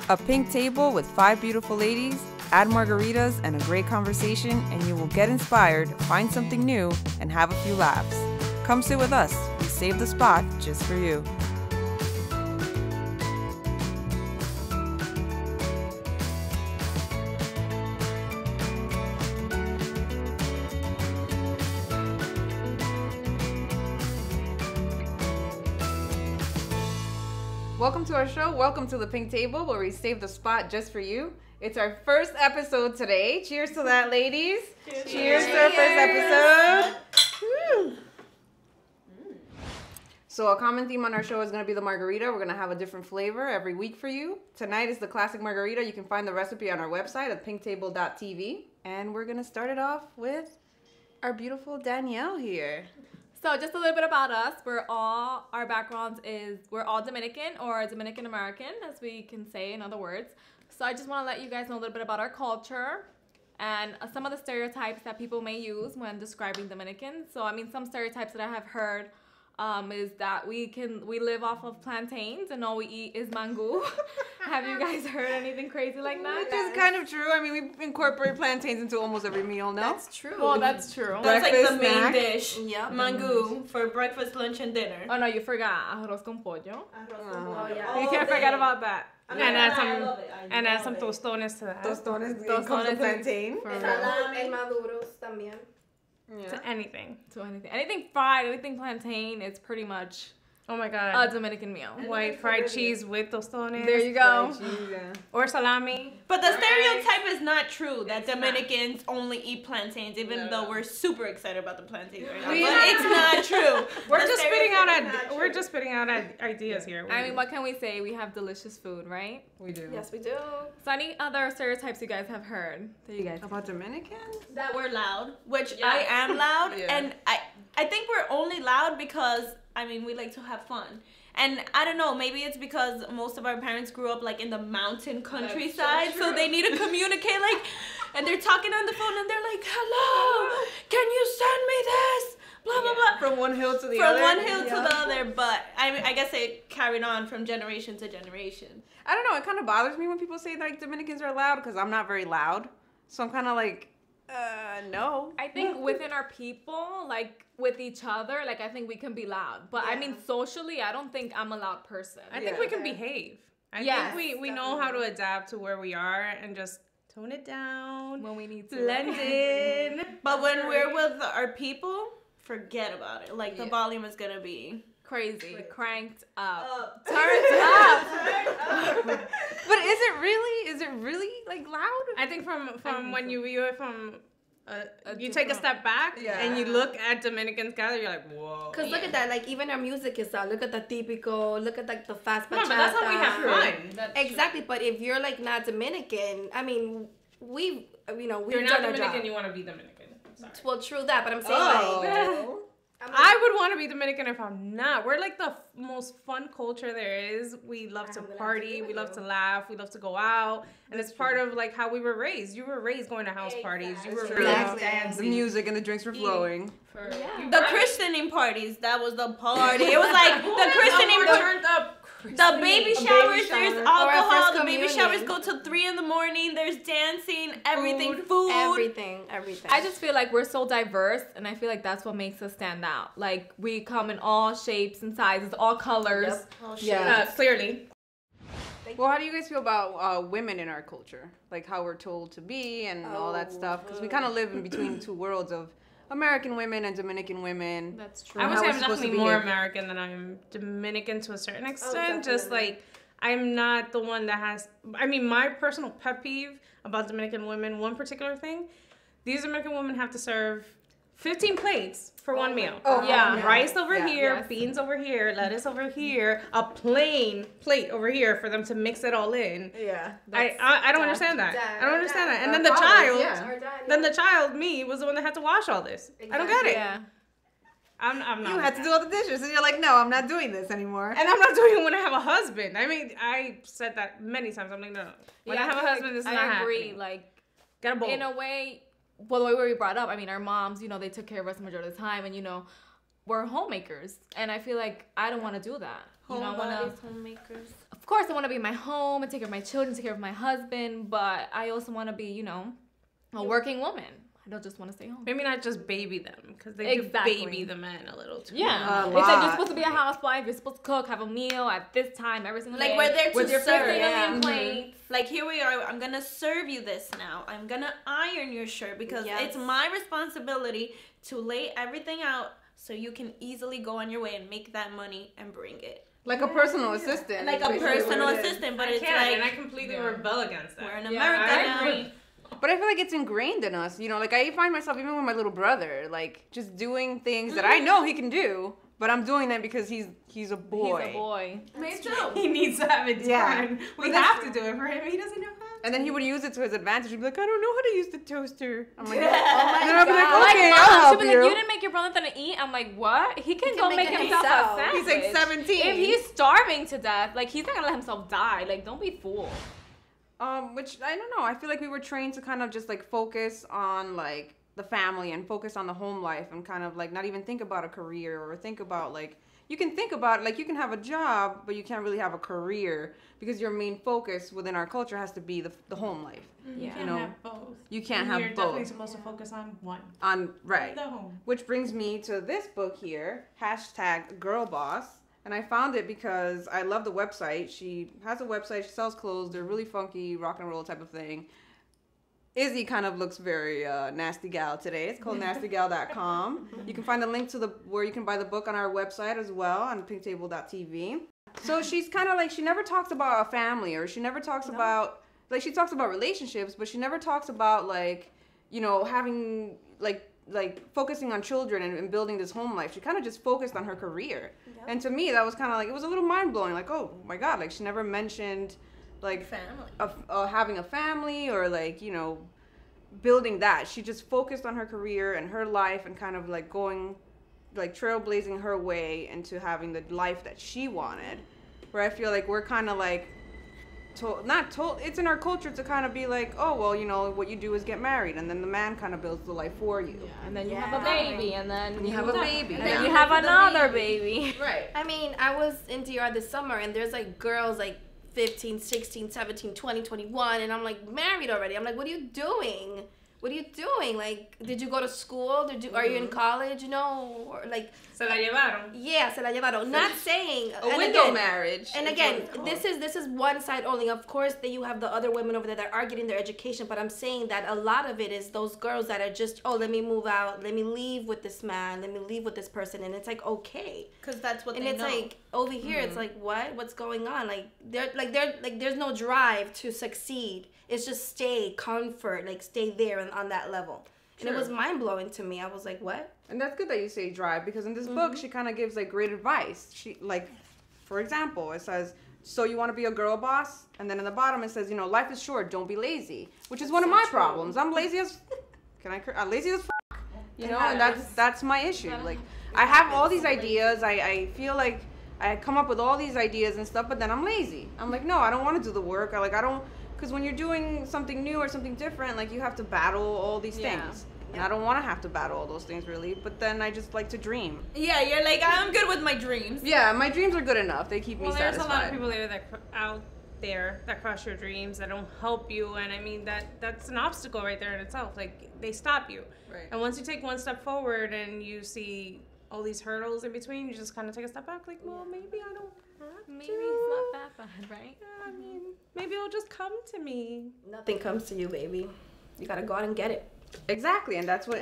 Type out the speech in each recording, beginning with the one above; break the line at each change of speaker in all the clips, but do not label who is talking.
A pink table with 5 beautiful ladies, add margaritas and a great conversation, and you will get inspired, find something new, and have a few laughs. Come sit with us. We saved the spot just for you. Welcome to our show. Welcome to the Pink Table, where we save the spot just for you. It's our first episode today. Cheers to that, ladies. Cheers. Cheers to our first episode. Woo. So a common theme on our show is going to be the margarita. We're going to have a different flavor every week for you. Tonight is the classic margarita. You can find the recipe on our website at pinktable.tv. And we're going to start it off with our beautiful Danielle here.
So just a little bit about us. Our backgrounds is we're all Dominican or Dominican American, as we can say in other words. So I just want to let you guys know a little bit about our culture and some of the stereotypes that people may use when describing Dominicans. So I mean, some stereotypes that I have heard is that we live off of plantains and all we eat is mango. Have you guys heard anything crazy like that?
Which is kind of true. I mean, we incorporate plantains into almost every meal, no?
That's true.
Well, that's true.
That's
Breakfast,
like the main
snack.
dish.
Yep.
Mango for breakfast, lunch, and dinner.
Oh no, you forgot arroz con pollo.
Oh, yeah.
You can't forget about that.
I
And add some,
I love it.
and add some tostones to that.
Tostones
Tostones
comes the
is-
plantain.
For real.
El maduros también.
Yeah.
To anything.
To anything fried, anything plantain, it's pretty much
Oh my
a
god.
Dominican meal.
White fried cheese with tostones.
There you go.
Or salami.
But the stereotype is not true that Dominicans only eat plantains, even though we're super excited about the plantains right now.
We-
But it's not true.
We're
The
just spitting out
stereotype is not
we're
true.
just spitting out ideas here.
I mean, what can we say? We have delicious food, right?
We do.
Yes, we do.
So any other stereotypes you guys have heard that you guys
About Dominicans?
that we're loud, which
Yes.
I am loud,
Yeah.
and I think we're only loud because I mean we like to have fun. And I don't know, maybe it's because most of our parents grew up like in the mountain countryside, so they need to communicate like, and they're talking on the phone and they're like, "Hello, can you send me this?" Blah blah blah.
From one hill to the
From
other.
one hill to the other, but I guess it carried on from generation to generation.
I don't know. It kind of bothers me when people say like Dominicans are loud because I'm not very loud. So I'm kind of like, no.
I think within our people, like with each other, like I think we can be loud. But I mean, socially, I don't think I'm a loud person.
I think we can behave. I
Yes,
think we know how to adapt to where we are and just tone it down.
When we need to.
Blend in.
But when we're with our people, forget about it. Like the volume is gonna be
Crazy, cranked up,
Turn
turned up.
But is it really? Is it really like loud?
I think from when you view it from you
different-
take a step back
Yeah.
and you look at Dominicans gather, you're like, whoa.
Because look at that, like even our music is loud. Look at the típico, look at like the fast bachata.
No, but that's how we have fun.
Exactly, but if you're like not Dominican, I mean, we've
You're
done
not
our
Dominican,
job.
you want to be Dominican. I'm sorry.
Well, true that, but I'm saying
Oh.
I would want to be Dominican if I'm not. We're like the most fun culture there is. We love to party. We love to laugh. We love to go out. And it's part of like how we were raised. You were raised going to house parties. You were raised
Exactly.
The
dancing.
music and the drinks were flowing.
the christening parties. That was the party. It was like the christening
We're turned up.
The baby showers, there's alcohol.
first
The baby
communion.
showers go till 3 a.m. There's dancing, everything, food.
everything.
I just feel like we're so diverse, and I feel like that's what makes us stand out. Like we come in all shapes and sizes, all colors.
Yeah.
Clearly.
Well, how do you guys feel about women in our culture? Like how we're told to be and all that stuff? Because we kind of live in between two worlds of American women and Dominican women.
That's true.
I would
How
say
we're
I'm
supposed to
definitely more
behave.
American than I am Dominican to a certain extent. Just like I'm not the one that has. I mean, my personal pet peeve about Dominican women, one particular thing, these Dominican women have to serve 15 plates for one meal.
yeah.
Rice over here,
Yes.
beans over here, lettuce over here, a plain plate over here for them to mix it all in.
Yeah.
I don't understand that.
Dad,
I don't understand that. And then the
fathers,
child,
yeah.
then the child, me, was the one that had to wash all this. I don't get it.
Yeah.
I'm not.
You had to do all the dishes, and you're like, no, I'm not doing this anymore.
And I'm not doing it when I have a husband. I mean, I said that many times. I'm like, no. When I have a
feel
husband, this is not
I agree.
happening.
Like
Get a bowl.
in a way, well, the way we were brought up, I mean, our moms, they took care of us the majority of the time, and we're homemakers, and I feel like I don't want to do that. I want to.
homemakers.
Of course, I want to be in my home and take care of my children, take care of my husband, but I also want to be, you know, a working woman. I don't just want to stay home.
Maybe not just baby them, because they do baby the men a little too.
Yeah. It's like you're supposed to be a housewife, you're supposed to cook, have a meal at this time every single day.
Like, we're there to
with your
serve.
50 million plates.
Like, here we are. I'm going to serve you this now. I'm going to iron your shirt because it's my responsibility to lay everything out so you can easily go on your way and make that money and bring it.
Like a personal assistant.
Like a personal assistant, but it's like...
and I completely rebel against that.
We're in America now.
But I feel like it's ingrained in us, you know, like I find myself, even with my little brother, like just doing things that I know he can do, but I'm doing it because he's a boy.
He's a boy.
Me too.
He needs to have it done.
Yeah.
We have to do it for him. He doesn't know how to.
And then he would use it to his advantage. He'd be like, I don't know how to use the toaster. I'm like,
Oh my
and then I'd be like,
God.
okay,
Mom,
I'll
she'll
help
be
you.
like, you didn't make your brother something to eat? I'm like, what? He can go make
it
himself
himself.
a sandwich.
He's like 17.
If he's starving to death, like, he's not gonna let himself die. Like, don't be fooled.
Which I don't know. I feel like we were trained to kind of just like focus on like the family and focus on the home life and kind of like not even think about a career or think about like you can think about it, like you can have a job, but you can't really have a career because your main focus within our culture has to be the home life.
Yeah.
You know,
have both.
you can't have
You're
both.
definitely supposed to focus on one.
Right.
The home.
Which brings me to this book here, #GirlBoss. And I found it because I love the website. She has a website. She sells clothes. They're really funky, rock and roll type of thing. Izzy kind of looks very nasty gal today. It's called nastygal.com. You can find a link to where you can buy the book on our website as well on pinktable.tv. So she's kind of like, she never talks about a family or she never talks about, like she talks about relationships, but she never talks about like, you know, having like focusing on children and building this home life. She kind of just focused on her career. Yep. And to me, that was kind of like, it was a little mind-blowing. Like, oh my God, like she never mentioned like
family.
Having a family or like, you know, building that. She just focused on her career and her life and kind of like going, like trailblazing her way into having the life that she wanted. Where I feel like we're kind of like, it's in our culture to kind of be like, oh, well, you know, what you do is get married, and then the man kind of builds the life for you.
Yeah, and then you have a baby, and then
you have a baby.
And then you have another baby.
Right.
I mean, I was in DR this summer, and there's like girls like 15, 16, 17, 20, 21, and I'm like married already. I'm like, what are you doing? What are you doing? Like, did you go to school? Are you in college? You know, or like.
Se la llevaron.
Yeah, se la llevaron. Not saying
a window marriage.
And again, this is one side only. Of course, that you have the other women over there that are getting their education, but I'm saying that a lot of it is those girls that are just, oh, let me move out, let me leave with this man, let me leave with this person, and it's like okay,
because that's what
and
they
it's
know.
like over here, it's like what's going on? Like there's no drive to succeed. It's just stay there and on that level. And it was mind-blowing to me. I was like, what?
And that's good that you say drive, because in this book, she kind of gives, like, great advice. She, like, for example, it says, so you want to be a girl boss? And then in the bottom, it says, you know, life is short, don't be lazy. Which is one of my problems. I'm lazy as, I'm lazy as f***. You know, and that's my issue. Like, I have all these ideas. I feel like I come up with all these ideas and stuff, but then I'm lazy. I'm like, no, I don't want to do the work. I don't... Because when you're doing something new or something different, like you have to battle all these things. And I don't want to have to battle all those things really, but then I just like to dream.
Yeah, you're like, I'm good with my dreams.
Yeah, my dreams are good enough. They keep me satisfied.
There's a lot of people out there that crush your dreams, that don't help you, and I mean that's an obstacle right there in itself. Like they stop you.
Right.
And once you take one step forward and you see all these hurdles in between, you just kind of take a step back. Like, well, maybe I don't.
Maybe it's not that bad, right?
Yeah, I mean, maybe it'll just come to me.
Nothing comes to you, baby. You gotta go out and get it.
Exactly, and that's what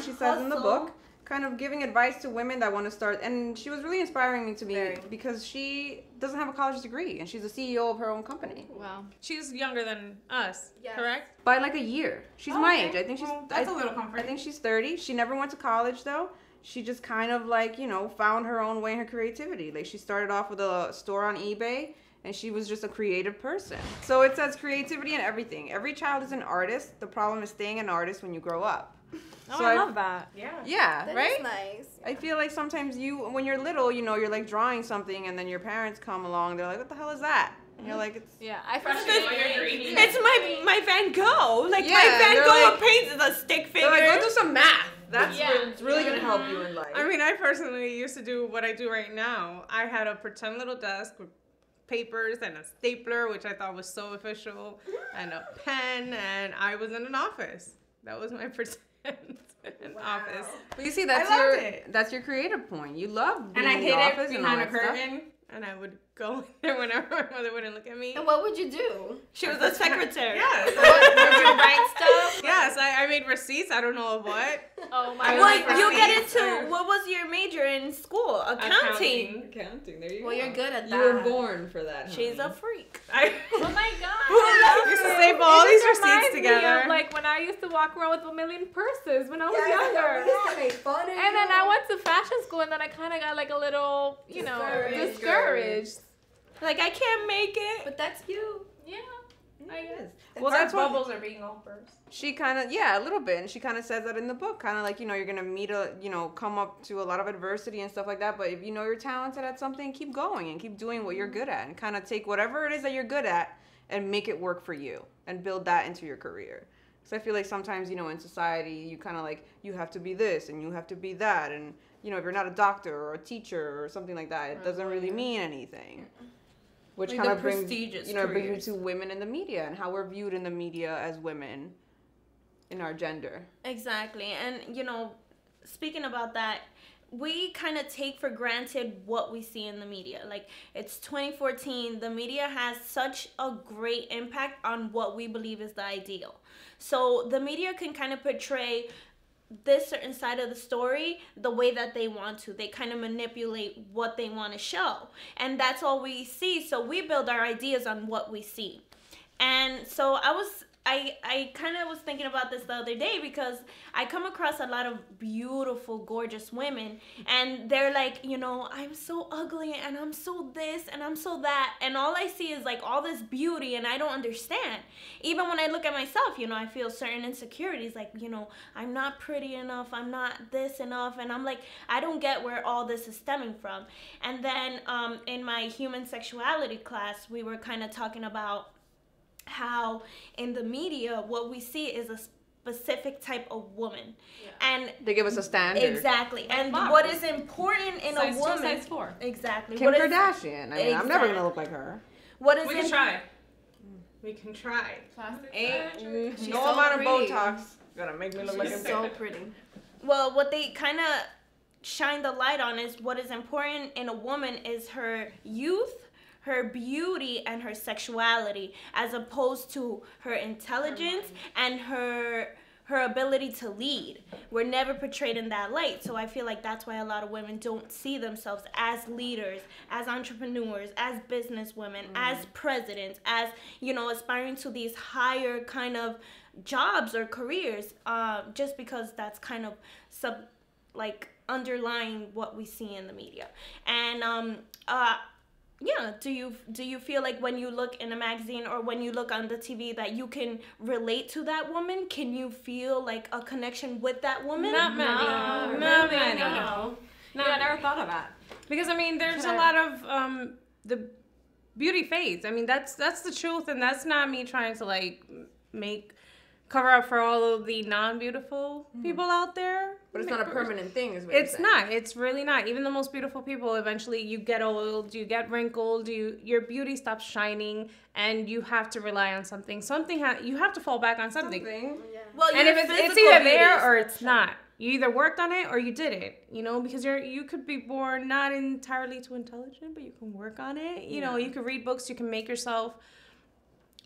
she says in the book. Kind of giving advice to women that want to start, and she was really inspiring me to me because she doesn't have a college degree, and she's the CEO of her own company.
Wow.
She's younger than us, correct?
By like a year. She's my age. I think she's.
That's a little comforting.
I think she's 30. She never went to college though. She just kind of like, you know, found her own way in her creativity. Like she started off with a store on eBay, and she was just a creative person. So it says creativity in everything. Every child is an artist. The problem is staying an artist when you grow up.
Oh, so I love that.
Yeah,
That
right?
is nice.
I feel like sometimes when you're little, you know, you're like drawing something, and then your parents come along. They're like, what the hell is that? And you're like, it's...
Yeah, I
It's my Van Gogh. Like,
Yeah,
my Van
they're
Gogh
like-
paints is a stick figure.
They're like, go do some math. That's what's really going to help you in life.
I mean, I personally used to do what I do right now. I had a pretend little desk with papers and a stapler, which I thought was so official, and a pen, and I was in an office. That was my pretend office.
But you see,
loved
that's your creative point. You love being
And I
in
hid
the
it
office and
behind
all
a
that stuff.
curtain, and I would go in there whenever my mother wouldn't look at me.
And what would you do?
She was a secretary.
Yes.
Would you write stuff?
Yes, I made receipts. I don't know of what.
Oh my
Well,
god.
you get
Receipts
into
or-
what was your major in school? Accounting.
Accounting, there you
Well, you're good at that.
You were born for that.
She's a
honey.
freak.
Oh my
I used to
god.
save all
It
these
just
receipts
reminds me of,
together.
like when I used to walk around with a million purses when I was younger. And then I went to fashion school, and then I kind of got like a little, discouraged.
Like, I can't make it.
But that's you.
Yeah, I guess.
Well, that's what
bubbles are being all first.
she kind of, a little bit, and she kind of says that in the book, kind of like, you're gonna meet come up to a lot of adversity and stuff like that. But if you know you're talented at something, keep going and keep doing what you're good at, and kind of take whatever it is that you're good at and make it work for you and build that into your career. Because I feel like sometimes, in society, you kind of like, you have to be this and you have to be that, and if you're not a doctor or a teacher or something like that, it doesn't really mean anything. Which
Like
kind
the
of brings,
prestigious
brings
careers.
me to women in the media and how we're viewed in the media as women in our gender.
Exactly. And, speaking about that, we kind of take for granted what we see in the media. Like, it's 2014. The media has such a great impact on what we believe is the ideal. So the media can kind of portray this certain side of the story the way that they want to. They kind of manipulate what they want to show. And that's all we see. So we build our ideas on what we see. And so I kind of was thinking about this the other day because I come across a lot of beautiful, gorgeous women, and they're like, I'm so ugly and I'm so this and I'm so that, and all I see is like all this beauty, and I don't understand. Even when I look at myself, I feel certain insecurities, like, I'm not pretty enough, I'm not this enough, and I'm like, I don't get where all this is stemming from. And then in my human sexuality class, we were kind of talking about how in the media what we see is a specific type of woman, and
They give us a standard.
exactly, and what is important in a woman,
Size 4.
exactly,
Kim
what is,
Kardashian. I mean, I'm never gonna look like her.
what is
We can try. We can try.
Ain't no
so
amount
pretty.
of Botox gonna make me look like a
So pretty.
well, what they kind of shine the light on is what is important in a woman is her youth, her beauty, and her sexuality, as opposed to her intelligence and her ability to lead. We're never portrayed in that light. So I feel like that's why a lot of women don't see themselves as leaders, as entrepreneurs, as businesswomen, as presidents, as, aspiring to these higher kind of jobs or careers, just because that's kind of underlying what we see in the media. And yeah, do you feel like when you look in a magazine or when you look on the TV that you can relate to that woman? Can you feel like a connection with that woman?
Not many. Not many.
No. I never thought of that.
Because there's a lot of the beauty fades. That's the truth, and that's not me trying to cover up for all of the non-beautiful people out there.
But it's not a permanent thing, is what
It's
you're saying.
not. It's really not. Even the most beautiful people, eventually you get old, you get wrinkled, your beauty stops shining, and you have to rely on something. You have to fall back on something.
Well,
And if it's either there or it's not. You either worked on it or you didn't, because you could be born not entirely too intelligent, but you can work on it. You can read books, you can make yourself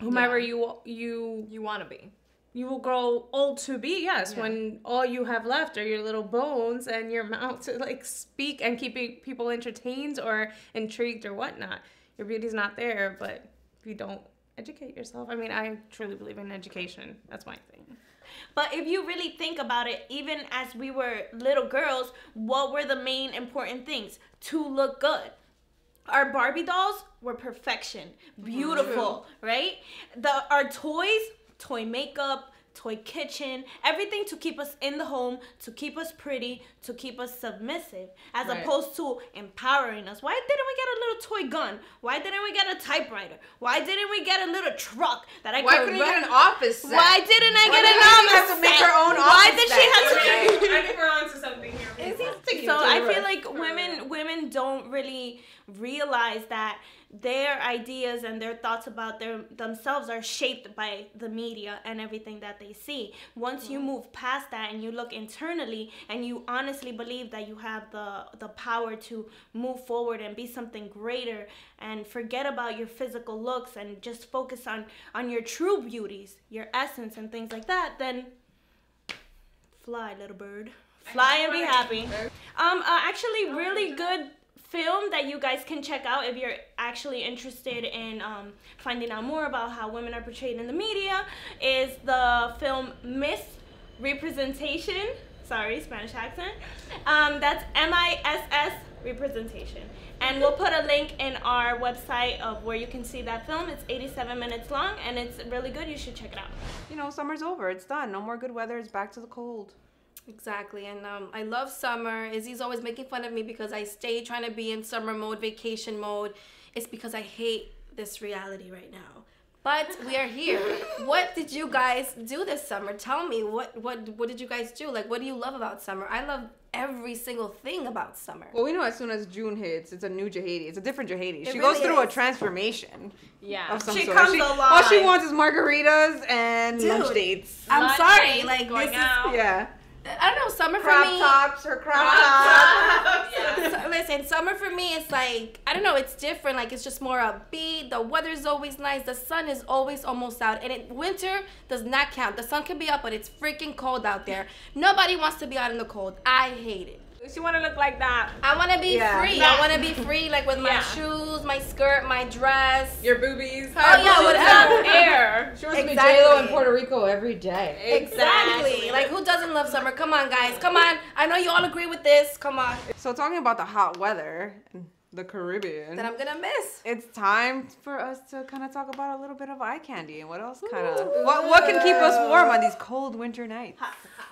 whomever you
want to be.
You will grow old to be, yes, when all you have left are your little bones and your mouth to speak and keep people entertained or intrigued or whatnot. Your beauty's not there, but if you don't educate yourself, I truly believe in education. That's my thing.
But if you really think about it, even as we were little girls, what were the main important things? To look good. Our Barbie dolls were perfection, beautiful, right? Our toys, toy makeup, toy kitchen, everything to keep us in the home, to keep us pretty, to keep us submissive, as opposed to empowering us. Why didn't we get a little toy gun? Why didn't we get a typewriter? Why didn't we get a little truck that I
Why
could
couldn't you
run?
get an office set?
Why didn't I get
did
an
she
office
have to make
set?
her own
Why
office
did
set?
she have to
I think we're on to something here.
So I feel like women don't really realize that their ideas and their thoughts about themselves are shaped by the media and everything that they see. Once you move past that and you look internally and you honestly believe that you have the power to move forward and be something greater and forget about your physical looks and just focus on your true beauties, your essence and things like that, then fly, little bird. Fly and be happy. Actually, really good film that you guys can check out if you're actually interested in finding out more about how women are portrayed in the media is the film Miss Representation. Sorry, Spanish accent. That's MISS Representation. And we'll put a link in our website of where you can see that film. It's 87 minutes long and it's really good. You should check it out.
You know, summer's over. It's done. No more good weather. It's back to the cold.
Exactly, and I love summer. Izzy's always making fun of me because I stay trying to be in summer mode, vacation mode. It's because I hate this reality right now. But we are here. What did you guys do this summer? Tell me, what did you guys do? Like, what do you love about summer? I love every single thing about summer.
Well, we know as soon as June hits, it's a new Jahedi. It's a different Jahedi. She
really
goes through a
is.
transformation.
Yeah.
Of some
She
sort.
comes alive.
All she wants is margaritas and
Dude.
lunch dates.
I'm
Lunch
sorry,
dates,
like
going
this
out.
Yeah.
is, I don't know, summer
Crop
for me.
tops, her crop tops.
So, listen, summer for me is like, I don't know, it's different. Like, it's just more upbeat. The weather's always nice. The sun is always almost out. And winter does not count. The sun can be up, but it's freaking cold out there. Nobody wants to be out in the cold. I hate it.
She want to look like that.
I want to be
Yeah.
free.
Yeah.
I want to be free, like with my
Yeah.
shoes, my skirt, my dress.
Your boobies.
Oh, yeah, whatever.
Air.
She wants to be
Exactly.
J-Lo in Puerto Rico every day.
Exactly. Like, who doesn't love summer? Come on, guys. Come on. I know you all agree with this. Come on.
So talking about the hot weather in the Caribbean,
That I'm going to miss.
it's time for us to kind of talk about a little bit of eye candy and what else kind of what can keep us warm on these cold winter nights.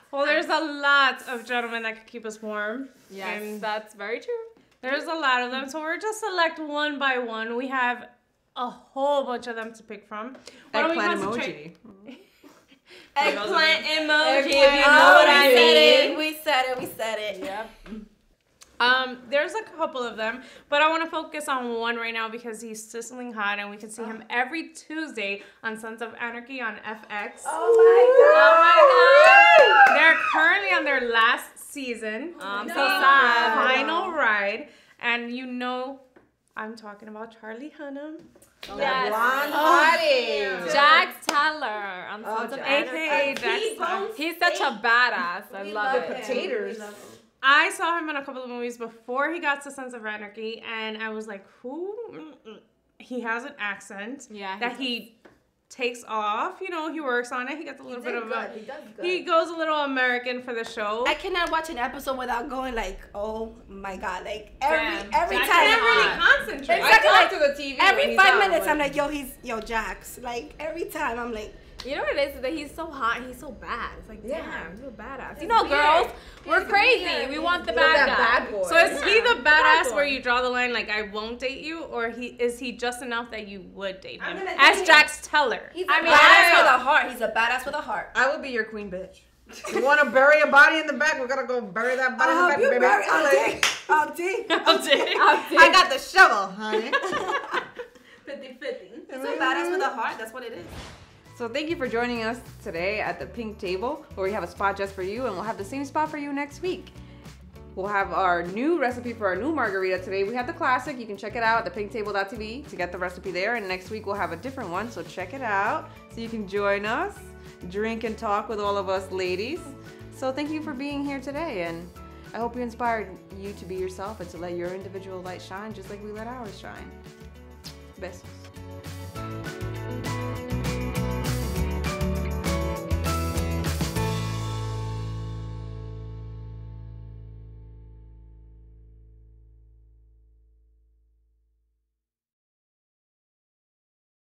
Well, there's a lot of gentlemen that can keep us warm.
Yes,
And
that's very true.
there's a lot of them, so we're just select one by one. We have a whole bunch of them to pick from. Why don't we
Eggplant
concentrate-
emoji.
Eggplant emoji, if you
Eggplant
know what I
we said
mean.
it. We said it.
Yep.
There's a couple of them, but I want to focus on one right now because he's sizzling hot, and we can see him every Tuesday on Sons of Anarchy on FX.
Oh my God.
They're currently on their last season.
I'm so sad.
Final ride, and you know, I'm talking about Charlie Hunnam,
Yes.
Blonde hottie.
Jax Teller on Sons of
Jax.
Anarchy.
aka Jackson.
He's such a badass. I love it.
Potatoes.
I saw him in a couple of movies before he got to Sons of Anarchy, and I was like, who? He has an accent
Yeah,
that he takes off. You know, he works on it. He gets a little bit of a.
He does good.
He goes a little American for the show.
I cannot watch an episode without going like, oh my God, like every
Damn,
time.
Jax
I can't
is
really
hot.
concentrate.
I
Exactly.
talk to the TV when
Every
he's
5
on,
minutes,
but-
I'm like, yo, Jax. Like every time, I'm like,
You know what it is that he's so hot and he's so bad. It's like,
Yeah.
damn, you're a badass. You
He's
know,
weird.
girls, we're
He's
crazy.
weird.
We want the
You love
bad
that
guy.
bad boy.
So is he the
Bad
badass
boy.
where you draw the line like I won't date you, or is he just enough that you would date
I'm
him?
gonna
As
date him.
Jax Teller.
he's a
I mean,
badass
I-
with a heart. He's a badass with a heart.
I will be your queen bitch. You want to bury a body in the back? We gotta go bury that body in the back, baby.
I'll dig.
I got the shovel, honey.
50-50. He's a badass with a heart. That's what it is.
So thank you for joining us today at the Pink Table, where we have a spot just for you, and we'll have the same spot for you next week. We'll have our new recipe for our new margarita today. We have the classic. You can check it out at thepinktable.tv to get the recipe there. And next week we'll have a different one, so check it out so you can join us, drink and talk with all of us ladies. So thank you for being here today, and I hope we inspired you to be yourself and to let your individual light shine just like we let ours shine. Besos.